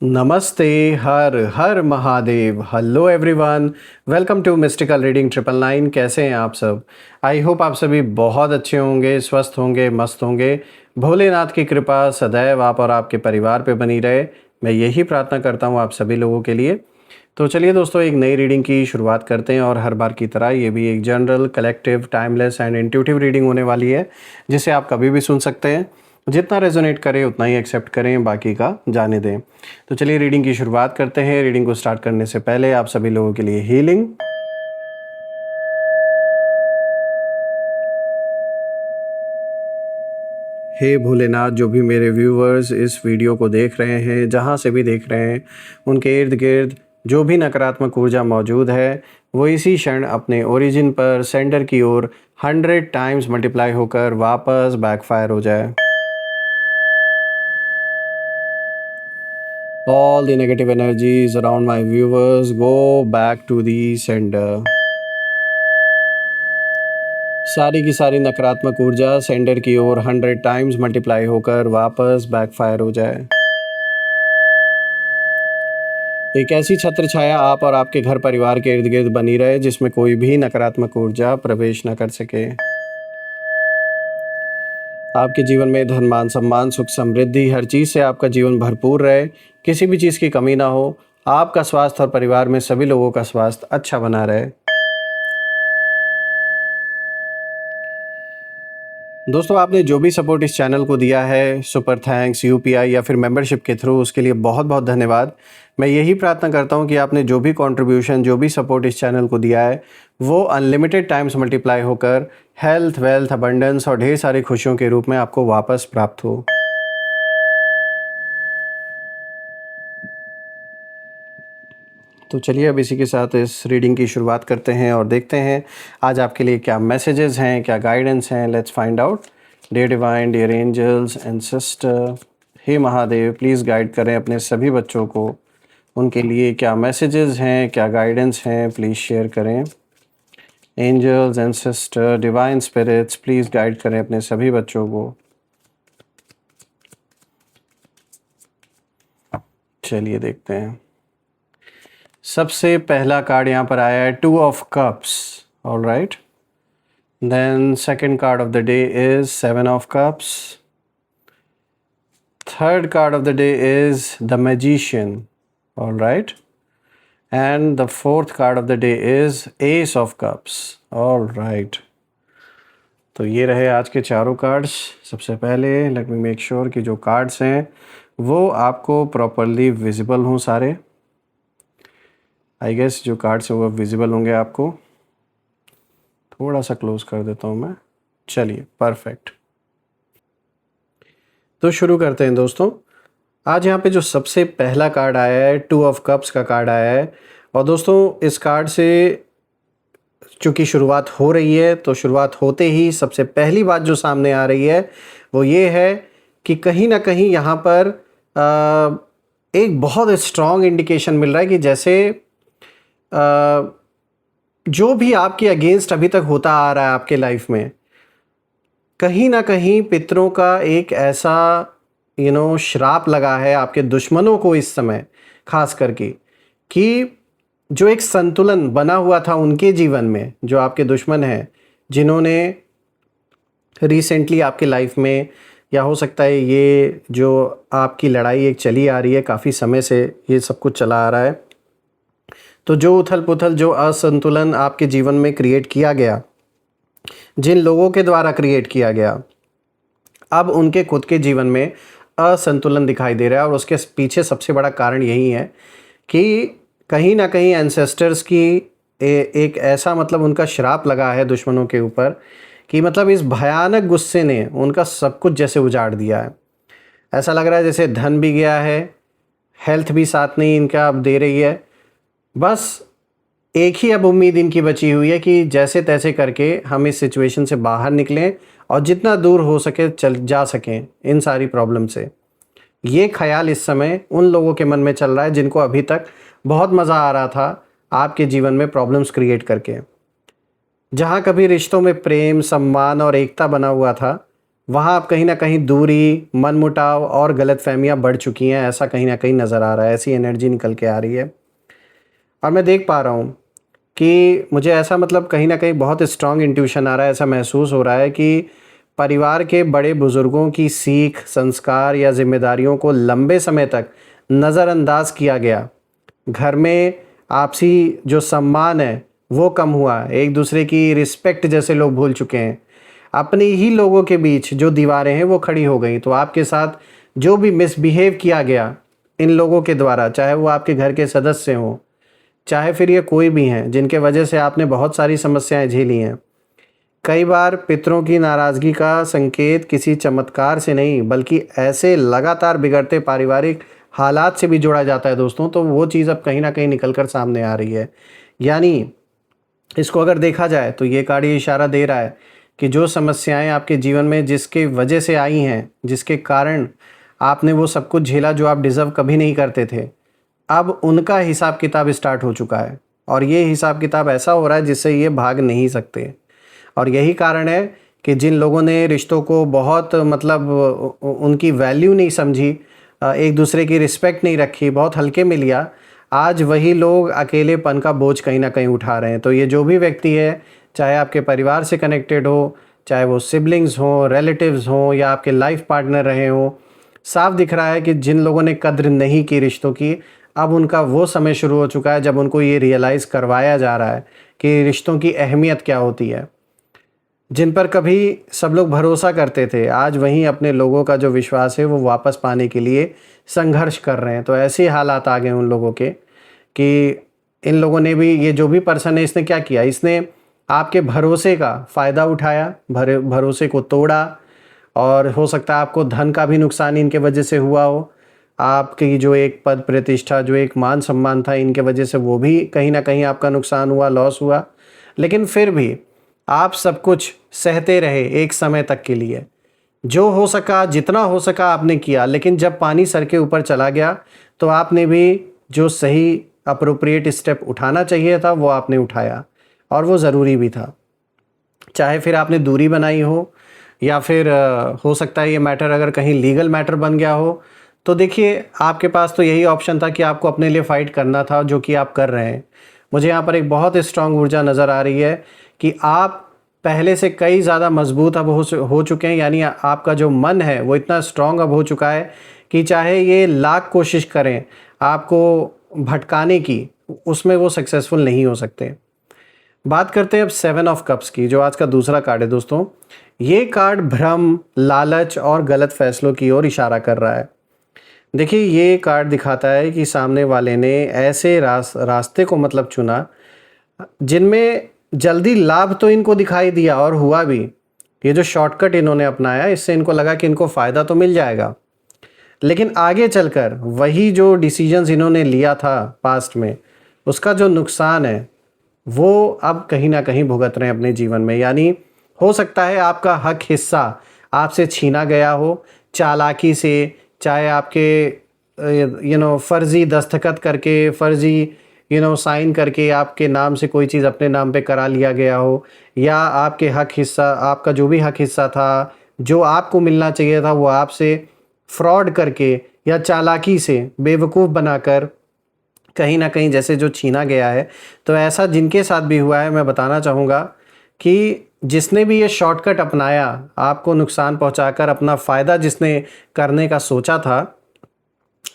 नमस्ते। हर हर Mahadev. Hello everyone, welcome to mystical reading 999। कैसे हैं आप सब? आई होप आप सभी बहुत अच्छे होंगे, स्वस्थ होंगे, मस्त होंगे। भोलेनाथ की कृपा सदैव आप और आपके परिवार पे बनी रहे, मैं यही प्रार्थना करता हूँ आप सभी लोगों के लिए। तो चलिए दोस्तों, एक नई रीडिंग की शुरुआत करते हैं और हर बार की तरह ये भी एक general, collective, timeless and intuitive reading होने वाली है, जिसे आप कभी भी सुन सकते हैं। जितना रेजोनेट करे उतना ही एक्सेप्ट करें, बाकी का जाने दें। तो चलिए रीडिंग की शुरुआत करते हैं। रीडिंग को स्टार्ट करने से पहले आप सभी लोगों के लिए हीलिंग। हे भोलेनाथ, जो भी मेरे व्यूवर्स इस वीडियो को देख रहे हैं, जहाँ से भी देख रहे हैं, उनके इर्द गिर्द जो भी नकारात्मक ऊर्जा मौजूद है वो इसी क्षण अपने ओरिजिन पर सेंटर की ओर 100 टाइम्स मल्टीप्लाई होकर वापस बैकफायर हो जाए। All the negative energies around my viewers go back to the sender. सारी की सारी नकारात्मक ऊर्जा सेंडर की ओर 100 टाइम्स मल्टीप्लाई होकर वापस बैकफायर हो जाए। एक ऐसी छत्र छाया आप और आपके घर परिवार के इर्द गिर्द बनी रहे जिसमें कोई भी नकारात्मक ऊर्जा प्रवेश न कर सके। आपके जीवन में धन, मान, सम्मान, सुख, समृद्धि, हर चीज़ से आपका जीवन भरपूर रहे, किसी भी चीज़ की कमी ना हो। आपका स्वास्थ्य और परिवार में सभी लोगों का स्वास्थ्य अच्छा बना रहे। दोस्तों, आपने जो भी सपोर्ट इस चैनल को दिया है, सुपर थैंक्स, यूपीआई या फिर मेंबरशिप के थ्रू, उसके लिए बहुत बहुत धन्यवाद। मैं यही प्रार्थना करता हूं कि आपने जो भी कंट्रीब्यूशन, जो भी सपोर्ट इस चैनल को दिया है, वो अनलिमिटेड टाइम्स मल्टीप्लाई होकर हेल्थ, वेल्थ, अबंडेंस और ढेर सारी खुशियों के रूप में आपको वापस प्राप्त हो। तो चलिए अब इसी के साथ इस रीडिंग की शुरुआत करते हैं और देखते हैं आज आपके लिए क्या मैसेजेस हैं, क्या गाइडेंस हैं। Let's find out. Dear divine, dear angels and sister, हे महादेव, प्लीज़ गाइड करें अपने सभी बच्चों को। उनके लिए क्या मैसेजेस हैं, क्या गाइडेंस हैं, प्लीज़ शेयर करें। Angels and sister, divine spirits, please guide करें अपने सभी बच्चों को। चलिए देखते हैं। सबसे पहला कार्ड यहाँ पर आया है 2 of cups. All right, then second card of the day is 7 of cups. Third card of the day is the magician. All right, and the fourth card of the day is ace of cups. All right, तो ये रहे आज के चारों cards. सबसे पहले let me make sure कि जो कार्ड्स हैं वो आपको प्रॉपरली विजिबल हों सारे। आई गेस जो कार्ड्स हैं वो विजिबल होंगे आपको। थोड़ा सा क्लोज कर देता हूँ मैं। चलिए, परफेक्ट। तो शुरू करते हैं दोस्तों। आज यहाँ पे जो सबसे पहला कार्ड आया है 2 ऑफ कप्स का कार्ड आया है। और दोस्तों, इस कार्ड से चूँकि शुरुआत हो रही है, तो शुरुआत होते ही सबसे पहली बात जो सामने आ रही है वो ये है कि कहीं ना कहीं यहाँ पर एक बहुत स्ट्रॉन्ग इंडिकेशन मिल रहा है कि जैसे जो भी आपके अगेंस्ट अभी तक होता आ रहा है आपके लाइफ में, कहीं ना कहीं पितरों का एक ऐसा श्राप लगा है आपके दुश्मनों को इस समय, खास करके, कि जो एक संतुलन बना हुआ था उनके जीवन में, जो आपके दुश्मन हैं जिन्होंने रिसेंटली आपके लाइफ में, या हो सकता है ये जो आपकी लड़ाई एक चली आ रही है काफ़ी समय से, ये सब कुछ चला आ रहा है, तो जो उथल पुथल, जो असंतुलन आपके जीवन में क्रिएट किया गया, जिन लोगों के द्वारा क्रिएट किया गया, अब उनके खुद के जीवन में असंतुलन दिखाई दे रहा है। और उसके पीछे सबसे बड़ा कारण यही है कि कहीं ना कहीं एंसेस्टर्स की एक ऐसा उनका श्राप लगा है दुश्मनों के ऊपर कि इस भयानक गुस्से ने उनका सब कुछ जैसे उजाड़ दिया है। ऐसा लग रहा है जैसे धन भी गया है, हेल्थ भी साथ नहीं इनका अब दे रही है। बस एक ही अब उम्मीद इनकी बची हुई है कि जैसे तैसे करके हम इस सिचुएशन से बाहर निकलें और जितना दूर हो सके चल जा सकें इन सारी प्रॉब्लम से। ये ख्याल इस समय उन लोगों के मन में चल रहा है जिनको अभी तक बहुत मज़ा आ रहा था आपके जीवन में प्रॉब्लम्स क्रिएट करके। जहाँ कभी रिश्तों में प्रेम, सम्मान और एकता बना हुआ था, वहाँ अब कहीं न कहीं दूरी, मनमुटाव और गलतफ़हमियाँ बढ़ चुकी हैं, ऐसा कहीं न कहीं नज़र आ रहा है, ऐसी एनर्जी निकल के आ रही है। और मैं देख पा रहा हूँ कि मुझे ऐसा मतलब कहीं न कहीं बहुत स्ट्रॉन्ग इंट्यूशन आ रहा है, ऐसा महसूस हो रहा है कि परिवार के बड़े बुज़ुर्गों की सीख, संस्कार या ज़िम्मेदारियों को लंबे समय तक नज़रअंदाज़ किया गया। घर में आपसी जो सम्मान है, वो कम हुआ, एक दूसरे की रिस्पेक्ट जैसे लोग भूल चुके हैं। अपने ही लोगों के बीच जो दीवारें हैं वो खड़ी हो गई। तो आपके साथ जो भी मिसबिहेव किया गया इन लोगों के द्वारा, चाहे वो आपके घर के सदस्य हों, चाहे फिर ये कोई भी हैं जिनके वजह से आपने बहुत सारी समस्याएं झेली हैं। कई बार पितरों की नाराज़गी का संकेत किसी चमत्कार से नहीं बल्कि ऐसे लगातार बिगड़ते पारिवारिक हालात से भी जोड़ा जाता है दोस्तों। तो वो चीज़ अब कहीं ना कहीं निकल कर सामने आ रही है। यानी इसको अगर देखा जाए तो ये कार्ड ये इशारा दे रहा है कि जो समस्याएं आपके जीवन में जिसके वजह से आई हैं, जिसके कारण आपने वो सब कुछ झेला जो आप डिज़र्व कभी नहीं करते थे, अब उनका हिसाब किताब स्टार्ट हो चुका है। और ये हिसाब किताब ऐसा हो रहा है जिससे ये भाग नहीं सकते। और यही कारण है कि जिन लोगों ने रिश्तों को बहुत मतलब उनकी वैल्यू नहीं समझी, एक दूसरे की रिस्पेक्ट नहीं रखी, बहुत हल्के में लिया, आज वही लोग अकेलेपन का बोझ कहीं ना कहीं उठा रहे हैं। तो ये जो भी व्यक्ति है, चाहे आपके परिवार से कनेक्टेड हो, चाहे वो सिबलिंग्स हों, रिलेटिव्स हों या आपके लाइफ पार्टनर रहे हों, साफ दिख रहा है कि जिन लोगों ने कद्र नहीं की रिश्तों की, अब उनका वो समय शुरू हो चुका है जब उनको ये रियलाइज़ करवाया जा रहा है कि रिश्तों की अहमियत क्या होती है। जिन पर कभी सब लोग भरोसा करते थे, आज वहीं अपने लोगों का जो विश्वास है वो वापस पाने के लिए संघर्ष कर रहे हैं। तो ऐसे हालात आ गए उन लोगों के कि इन लोगों ने भी, ये जो भी पर्सन है, इसने क्या किया, इसने आपके भरोसे का फ़ायदा उठाया, भरोसे को तोड़ा। और हो सकता है आपको धन का भी नुकसान इनके वजह से हुआ हो। आपकी जो एक पद प्रतिष्ठा, जो एक मान सम्मान था, इनके वजह से वो भी कहीं ना कहीं आपका नुकसान हुआ, लॉस हुआ। लेकिन फिर भी आप सब कुछ सहते रहे एक समय तक के लिए। जो हो सका, जितना हो सका आपने किया। लेकिन जब पानी सर के ऊपर चला गया तो आपने भी जो सही अप्रोप्रिएट स्टेप उठाना चाहिए था वो आपने उठाया, और वो ज़रूरी भी था। चाहे फिर आपने दूरी बनाई हो या फिर हो सकता है ये मैटर अगर कहीं लीगल मैटर बन गया हो, तो देखिए आपके पास तो यही ऑप्शन था कि आपको अपने लिए फ़ाइट करना था, जो कि आप कर रहे हैं। मुझे यहाँ पर एक बहुत स्ट्रांग ऊर्जा नज़र आ रही है कि आप पहले से कई ज़्यादा मजबूत अब हो चुके हैं। यानी आपका जो मन है वो इतना स्ट्रांग अब हो चुका है कि चाहे ये लाख कोशिश करें आपको भटकाने की, उसमें वो सक्सेसफुल नहीं हो सकते। बात करते हैं अब 7 ऑफ कप्स की, जो आज का दूसरा कार्ड है दोस्तों। ये कार्ड भ्रम, लालच और गलत फैसलों की ओर इशारा कर रहा है। देखिए ये कार्ड दिखाता है कि सामने वाले ने ऐसे रास्ते को मतलब चुना जिनमें जल्दी लाभ तो इनको दिखाई दिया और हुआ भी। ये जो शॉर्टकट इन्होंने अपनाया, इससे इनको लगा कि इनको फ़ायदा तो मिल जाएगा, लेकिन आगे चलकर वही जो डिसीजंस इन्होंने लिया था पास्ट में, उसका जो नुकसान है वो अब कहीं ना कहीं भुगत रहे हैं अपने जीवन में। यानी हो सकता है आपका हक हिस्सा आपसे छीना गया हो चालाकी से, चाहे आपके फ़र्ज़ी दस्तखत करके, फ़र्ज़ी साइन करके आपके नाम से कोई चीज़ अपने नाम पे करा लिया गया हो, या आपके हक हिस्सा, आपका जो भी हक हिस्सा था, जो आपको मिलना चाहिए था, वो आपसे फ्रॉड करके या चालाकी से बेवकूफ़ बनाकर कहीं ना कहीं जैसे जो छीना गया है। तो ऐसा जिनके साथ भी हुआ है, मैं बताना चाहूँगा कि जिसने भी ये शॉर्टकट अपनाया, आपको नुकसान पहुंचाकर अपना फ़ायदा जिसने करने का सोचा था,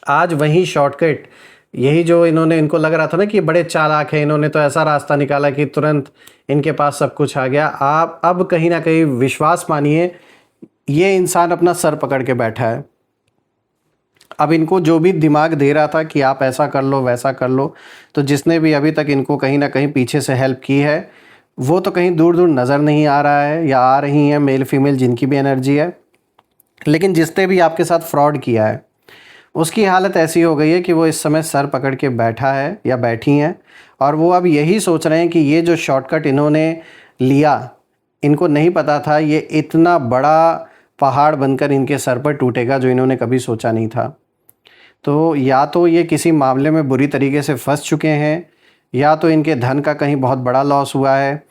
आज वही शॉर्टकट, यही जो इनको लग रहा था ना कि बड़े चालाक हैं, इन्होंने तो ऐसा रास्ता निकाला कि तुरंत इनके पास सब कुछ आ गया। आप अब कहीं ना कहीं विश्वास मानिए, ये इंसान अपना सर पकड़ के बैठा है। अब इनको जो भी दिमाग दे रहा था कि आप ऐसा कर लो, वैसा कर लो, तो जिसने भी अभी तक इनको कहीं ना कहीं पीछे से हेल्प की है, वो तो कहीं दूर दूर नज़र नहीं आ रहा है, या आ रही हैं मेल फीमेल जिनकी भी एनर्जी है। लेकिन जिसने भी आपके साथ फ्रॉड किया है, उसकी हालत ऐसी हो गई है कि वो इस समय सर पकड़ के बैठा है या बैठी हैं, और वो अब यही सोच रहे हैं कि ये जो शॉर्टकट इन्होंने लिया, इनको नहीं पता था ये इतना बड़ा पहाड़ बनकर इनके सर पर टूटेगा, जो इन्होंने कभी सोचा नहीं था। तो या तो ये किसी मामले में बुरी तरीके से फंस चुके हैं, या तो इनके धन का कहीं बहुत बड़ा लॉस हुआ है,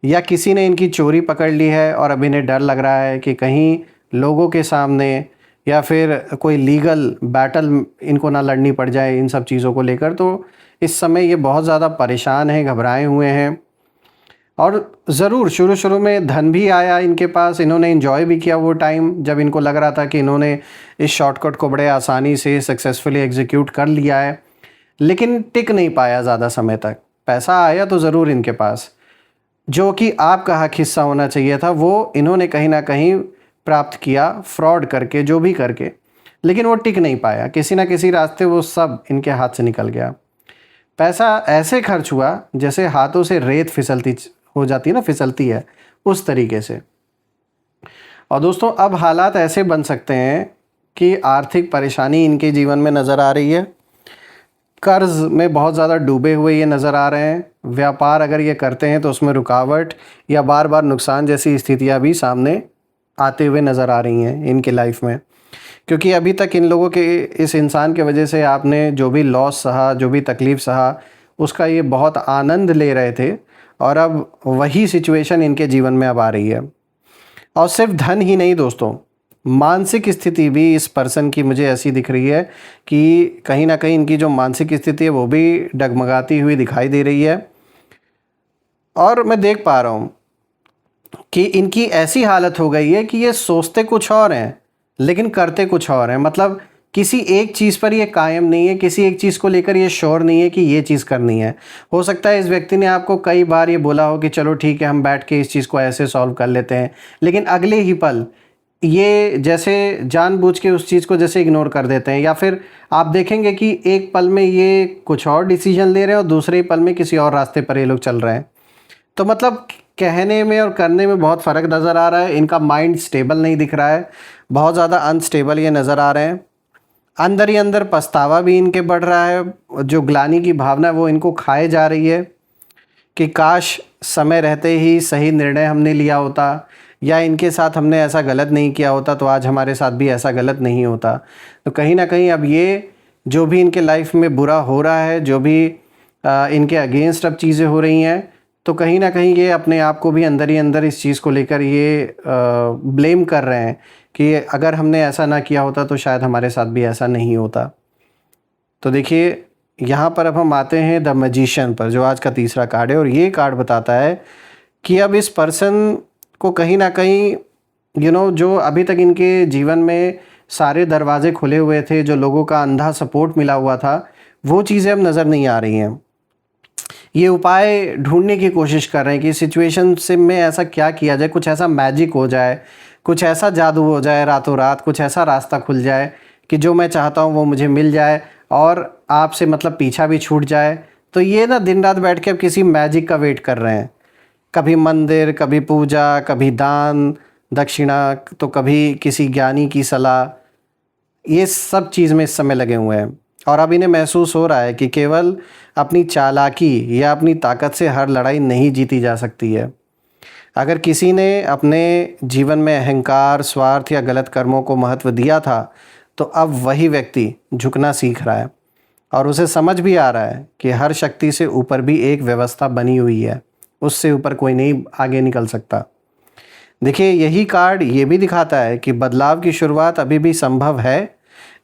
या किसी ने इनकी चोरी पकड़ ली है और अब इन्हें डर लग रहा है कि कहीं लोगों के सामने, या फिर कोई लीगल बैटल इनको ना लड़नी पड़ जाए इन सब चीज़ों को लेकर। तो इस समय ये बहुत ज़्यादा परेशान हैं, घबराए हुए हैं। और ज़रूर शुरू-शुरू में धन भी आया इनके पास, इन्होंने एन्जॉय भी किया वो टाइम जब इनको लग रहा था कि इन्होंने इस शॉर्टकट को बड़े आसानी से सक्सेसफुली एग्ज़ीक्यूट कर लिया है, लेकिन टिक नहीं पाया ज़्यादा समय तक। पैसा आया तो ज़रूर इनके पास, जो कि आपका हक हिस्सा होना चाहिए था, वो इन्होंने कहीं न कहीं प्राप्त किया फ्रॉड करके, जो भी करके, लेकिन वो टिक नहीं पाया। किसी न किसी रास्ते वो सब इनके हाथ से निकल गया। पैसा ऐसे खर्च हुआ जैसे हाथों से रेत फिसलती हो जाती है ना, फिसलती है, उस तरीके से। और दोस्तों अब हालात ऐसे बन सकते हैं कि आर्थिक परेशानी इनके जीवन में नज़र आ रही है, कर्ज़ में बहुत ज़्यादा डूबे हुए ये नज़र आ रहे हैं, व्यापार अगर ये करते हैं तो उसमें रुकावट या बार बार नुकसान जैसी स्थितियाँ भी सामने आते हुए नज़र आ रही हैं इनके लाइफ में। क्योंकि अभी तक इन लोगों के, इस इंसान की वजह से आपने जो भी लॉस सहा, जो भी तकलीफ़ सहा, उसका ये बहुत आनंद ले रहे थे, और अब वही सिचुएशन इनके जीवन में अब आ रही है। और सिर्फ धन ही नहीं दोस्तों, मानसिक स्थिति भी इस पर्सन की मुझे ऐसी दिख रही है कि कहीं ना कहीं इनकी जो मानसिक स्थिति है वो भी डगमगाती हुई दिखाई दे रही है। और मैं देख पा रहा हूँ कि इनकी ऐसी हालत हो गई है कि ये सोचते कुछ और हैं लेकिन करते कुछ और हैं। मतलब किसी एक चीज़ पर ये कायम नहीं है, किसी एक चीज़ को लेकर ये श्योर नहीं है कि ये चीज़ करनी है। हो सकता है इस व्यक्ति ने आपको कई बार ये बोला हो कि चलो ठीक है, हम बैठ के इस चीज़ को ऐसे सॉल्व कर लेते हैं, लेकिन अगले ही पल ये जैसे जानबूझ के उस चीज़ को जैसे इग्नोर कर देते हैं, या फिर आप देखेंगे कि एक पल में ये कुछ और डिसीजन ले रहे हैं और दूसरे ही पल में किसी और रास्ते पर ये लोग चल रहे हैं। तो मतलब कहने में और करने में बहुत फ़र्क नज़र आ रहा है। इनका माइंड स्टेबल नहीं दिख रहा है, बहुत ज़्यादा अनस्टेबल ये नज़र आ रहे हैं। अंदर ही अंदर पछतावा भी इनके बढ़ रहा है, जो ग्लानि की भावना है वो इनको खाए जा रही है कि काश समय रहते ही सही निर्णय हमने लिया होता, या इनके साथ हमने ऐसा गलत नहीं किया होता तो आज हमारे साथ भी ऐसा गलत नहीं होता। तो कहीं ना कहीं अब ये जो भी इनके लाइफ में बुरा हो रहा है, जो भी इनके अगेंस्ट अब चीज़ें हो रही हैं, तो कहीं ना कहीं ये अपने आप को भी अंदर ही अंदर इस चीज़ को लेकर ये ब्लेम कर रहे हैं कि अगर हमने ऐसा ना किया होता तो शायद हमारे साथ भी ऐसा नहीं होता। तो देखिए यहाँ पर अब हम आते हैं द मैजिशियन पर, जो आज का तीसरा कार्ड है, और ये कार्ड बताता है कि अब इस पर्सन को कहीं ना कहीं जो अभी तक इनके जीवन में सारे दरवाजे खुले हुए थे, जो लोगों का अंधा सपोर्ट मिला हुआ था, वो चीज़ें अब नज़र नहीं आ रही हैं। ये उपाय ढूंढने की कोशिश कर रहे हैं कि सिचुएशन से में ऐसा क्या किया जाए, कुछ ऐसा मैजिक हो जाए, कुछ ऐसा जादू हो जाए रातों रात, कुछ ऐसा रास्ता खुल जाए कि जो मैं चाहता हूँ वो मुझे मिल जाए और आपसे मतलब पीछा भी छूट जाए। तो ये ना दिन रात बैठ के अब किसी मैजिक का वेट कर रहे हैं, कभी मंदिर, कभी पूजा, कभी दान दक्षिणा, तो कभी किसी ज्ञानी की सलाह, ये सब चीज़ में इस समय लगे हुए हैं। और अब इन्हें महसूस हो रहा है कि केवल अपनी चालाकी या अपनी ताकत से हर लड़ाई नहीं जीती जा सकती है। अगर किसी ने अपने जीवन में अहंकार, स्वार्थ या गलत कर्मों को महत्व दिया था, तो अब वही व्यक्ति झुकना सीख रहा है और उसे समझ भी आ रहा है कि हर शक्ति से ऊपर भी एक व्यवस्था बनी हुई है, उससे ऊपर कोई नहीं आगे निकल सकता। देखिए यही कार्ड ये भी दिखाता है कि बदलाव की शुरुआत अभी भी संभव है,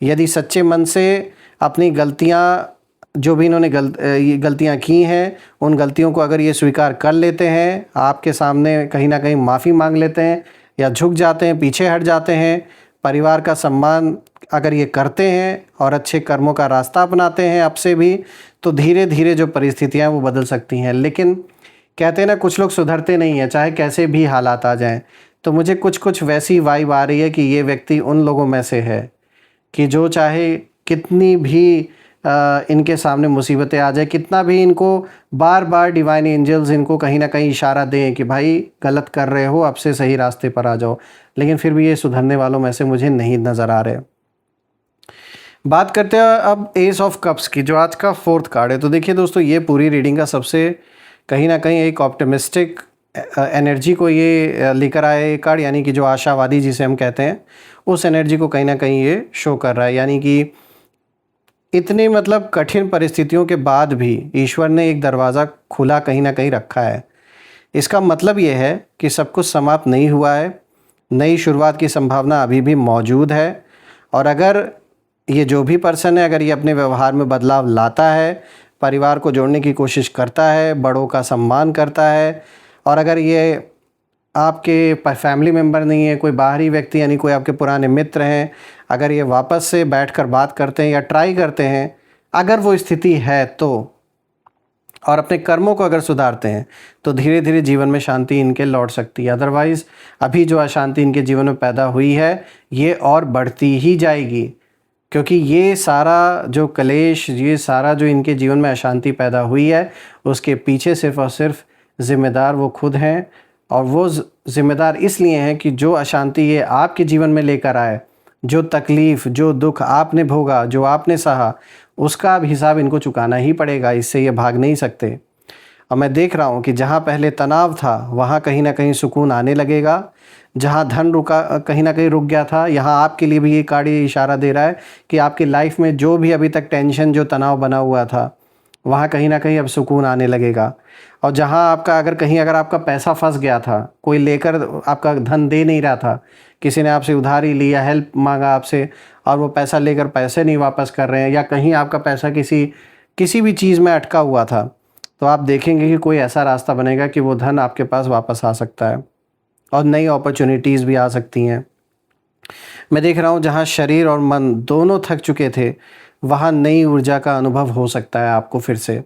यदि सच्चे मन से अपनी गलतियाँ, जो भी इन्होंने गलतियाँ की हैं, उन गलतियों को अगर ये स्वीकार कर लेते हैं, आपके सामने कहीं ना कहीं माफ़ी मांग लेते हैं या झुक जाते हैं, पीछे हट जाते हैं, परिवार का सम्मान अगर ये करते हैं और अच्छे कर्मों का रास्ता अपनाते हैं अब से भी, तो धीरे धीरे जो परिस्थितियाँ वो बदल सकती हैं। लेकिन कहते हैं ना, कुछ लोग सुधरते नहीं हैं चाहे कैसे भी हालात आ जाएं। तो मुझे कुछ कुछ वैसी वाइब आ रही है कि ये व्यक्ति उन लोगों में से है कि जो चाहे कितनी भी इनके सामने मुसीबतें आ जाए, कितना भी इनको बार बार डिवाइन एंजल्स इनको कहीं ना कहीं इशारा दें कि भाई गलत कर रहे हो, अब से सही रास्ते पर आ जाओ, लेकिन फिर भी ये सुधरने वालों में से मुझे नहीं नज़र आ रहे। बात करते हैं अब एस ऑफ कप्स की, जो आज का फोर्थ कार्ड है। तो देखिए दोस्तों, ये पूरी रीडिंग का सबसे कहीं ना कहीं एक ऑप्टिमिस्टिक एनर्जी को ये लेकर आया ये कार्ड, यानी कि जो आशावादी जिसे हम कहते हैं, उस एनर्जी को कहीं ना कहीं ये शो कर रहा है। यानी कि इतनी मतलब कठिन परिस्थितियों के बाद भी ईश्वर ने एक दरवाज़ा खुला कहीं ना कहीं रखा है। इसका मतलब ये है कि सब कुछ समाप्त नहीं हुआ है, नई शुरुआत की संभावना अभी भी मौजूद है। और अगर ये जो भी पर्सन है, अगर ये अपने व्यवहार में बदलाव लाता है, परिवार को जोड़ने की कोशिश करता है, बड़ों का सम्मान करता है, और अगर ये आपके फैमिली मेम्बर नहीं है, कोई बाहरी व्यक्ति यानी कोई आपके पुराने मित्र हैं, अगर ये वापस से बैठकर बात करते हैं या ट्राई करते हैं, अगर वो स्थिति है तो, और अपने कर्मों को अगर सुधारते हैं, तो धीरे धीरे जीवन में शांति इनके लौट सकती है। अदरवाइज़ अभी जो अशांति इनके जीवन में पैदा हुई है, ये और बढ़ती ही जाएगी, क्योंकि ये सारा जो कलेश, ये सारा जो इनके जीवन में अशांति पैदा हुई है, उसके पीछे सिर्फ़ और सिर्फ ज़िम्मेदार वो खुद हैं। और वो ज़िम्मेदार इसलिए हैं कि जो अशांति ये आपके जीवन में लेकर आए, जो तकलीफ़, जो दुख आपने भोगा, जो आपने सहा, उसका अब हिसाब इनको चुकाना ही पड़ेगा, इससे ये भाग नहीं सकते। और मैं देख रहा हूँ कि जहाँ पहले तनाव था, वहाँ कहीं ना कहीं सुकून आने लगेगा। जहाँ धन रुका, कहीं ना कहीं रुक गया था, यहाँ आपके लिए भी ये कार्ड इशारा दे रहा है कि आपकी लाइफ में जो भी अभी तक टेंशन, जो तनाव बना हुआ था, वहाँ कहीं ना कहीं अब सुकून आने लगेगा। और जहाँ आपका अगर आपका पैसा फंस गया था, कोई लेकर आपका धन दे नहीं रहा था, किसी ने आपसे उधारी ली या हेल्प मांगा आपसे, और वो पैसा लेकर पैसे नहीं वापस कर रहे हैं, या कहीं आपका पैसा किसी भी चीज़ में अटका हुआ था, तो आप देखेंगे कि कोई ऐसा रास्ता बनेगा कि वो धन आपके पास वापस आ सकता है, और नई अपॉर्चुनिटीज़ भी आ सकती हैं। मैं देख रहा हूँ जहाँ शरीर और मन दोनों थक चुके थे, वहाँ नई ऊर्जा का अनुभव हो सकता है आपको फिर से।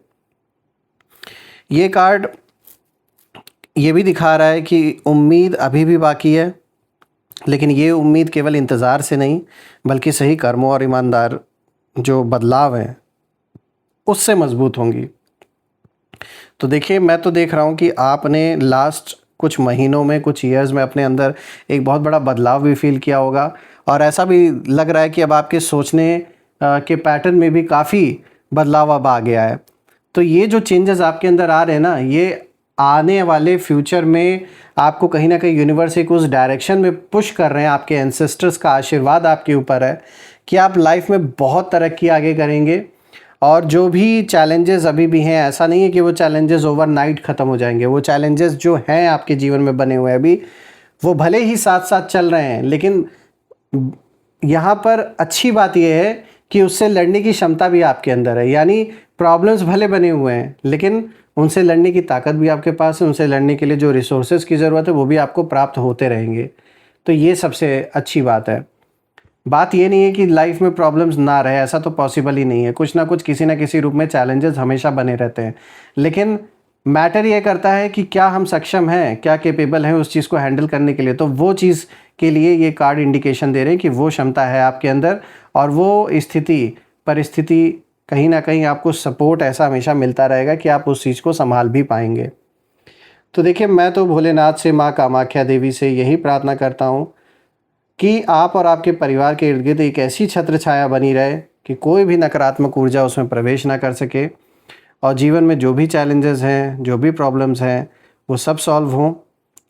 ये कार्ड ये भी दिखा रहा है कि उम्मीद अभी भी बाकी है, लेकिन ये उम्मीद केवल इंतज़ार से नहीं, बल्कि सही कर्मों और ईमानदार जो बदलाव हैं, उससे मजबूत होंगी। तो देखिए, मैं तो देख रहा हूँ कि आपने लास्ट कुछ महीनों में, कुछ ईयर्स में अपने अंदर एक बहुत बड़ा बदलाव भी फील किया होगा, और ऐसा भी लग रहा है कि अब आपके सोचने के पैटर्न में भी काफ़ी बदलाव अब आ गया है। तो ये जो चेंजेस आपके अंदर आ रहे हैं ना, ये आने वाले फ्यूचर में आपको कहीं ना कहीं यूनिवर्स एक उस डायरेक्शन में पुश कर रहे हैं। आपके एंसेस्टर्स का आशीर्वाद आपके ऊपर है कि आप लाइफ में बहुत तरक्की आगे करेंगे, और जो भी चैलेंजेस अभी भी हैं, ऐसा नहीं है कि वो चैलेंजेस ओवरनाइट ख़त्म हो जाएंगे। वो चैलेंजेस जो हैं आपके जीवन में बने हुए अभी, वो भले ही साथ साथ चल रहे हैं, लेकिन यहाँ पर अच्छी बात यह है कि उससे लड़ने की क्षमता भी आपके अंदर है। यानी प्रॉब्लम्स भले बने हुए हैं, लेकिन उनसे लड़ने की ताकत भी आपके पास है। उनसे लड़ने के लिए जो रिसोर्सेज की ज़रूरत है, वो भी आपको प्राप्त होते रहेंगे। तो ये सबसे अच्छी बात है। बात ये नहीं है कि लाइफ में प्रॉब्लम्स ना रहे, ऐसा तो पॉसिबल ही नहीं है। कुछ ना कुछ, किसी ना किसी रूप में चैलेंजेस हमेशा बने रहते हैं, लेकिन मैटर ये करता है कि क्या हम सक्षम हैं, क्या कैपेबल हैं उस चीज़ को हैंडल करने के लिए। तो वो चीज़ के लिए ये कार्ड इंडिकेशन दे रहे हैं कि वो क्षमता है आपके अंदर, और वो परिस्थिति कहीं ना कहीं आपको सपोर्ट ऐसा हमेशा मिलता रहेगा कि आप उस चीज़ को संभाल भी पाएंगे। तो देखिए, मैं तो भोलेनाथ से, माँ कामाख्या देवी से यही प्रार्थना करता हूँ कि आप और आपके परिवार के इर्द गिर्द एक ऐसी छत्र छाया बनी रहे कि कोई भी नकारात्मक ऊर्जा उसमें प्रवेश ना कर सके, और जीवन में जो भी चैलेंजेस हैं, जो भी प्रॉब्लम्स हैं, वो सब सॉल्व हों,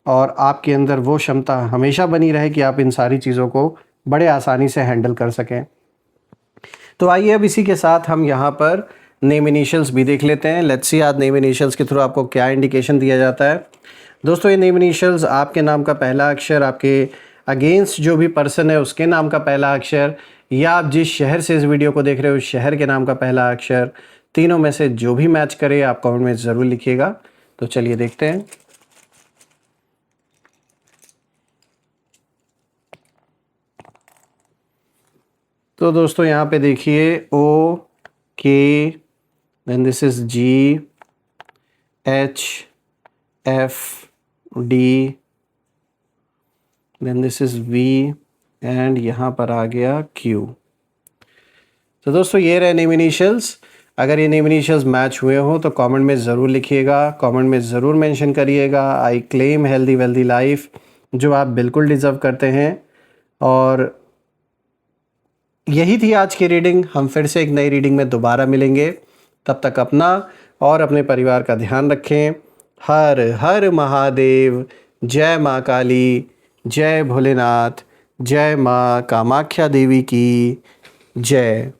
और आपके अंदर वो क्षमता हमेशा बनी रहे कि आप इन सारी चीज़ों को बड़े आसानी से हैंडल कर सकें। तो आइए अब इसी के साथ हम यहाँ पर नेम इनिशियल्स भी देख लेते हैं। लेट्स सी आज नेम इनिशियल्स के थ्रू आपको क्या इंडिकेशन दिया जाता है। दोस्तों, ये नेम इनिशियल्स आपके नाम का पहला अक्षर, आपके अगेंस्ट जो भी पर्सन है उसके नाम का पहला अक्षर, या आप जिस शहर से इस वीडियो को देख रहे हो उस शहर के नाम का पहला अक्षर, तीनों में से जो भी मैच करे आप कमेंट में ज़रूर लिखिएगा। तो चलिए देखते हैं। तो दोस्तों, यहाँ पे देखिए O K, then this is G H F D, then this is V, and यहाँ पर आ गया Q। तो दोस्तों, ये रहे नेम इनिशियल्स। अगर ये नेम इनिशियल्स मैच हुए हो तो कमेंट में ज़रूर लिखिएगा, कमेंट में ज़रूर मेंशन करिएगा I claim healthy wealthy life, जो आप बिल्कुल डिज़र्व करते हैं। और यही थी आज की रीडिंग। हम फिर से एक नई रीडिंग में दोबारा मिलेंगे। तब तक अपना और अपने परिवार का ध्यान रखें। हर हर महादेव। जय माँ काली, जय भोलेनाथ, जय माँ कामाख्या देवी की जय।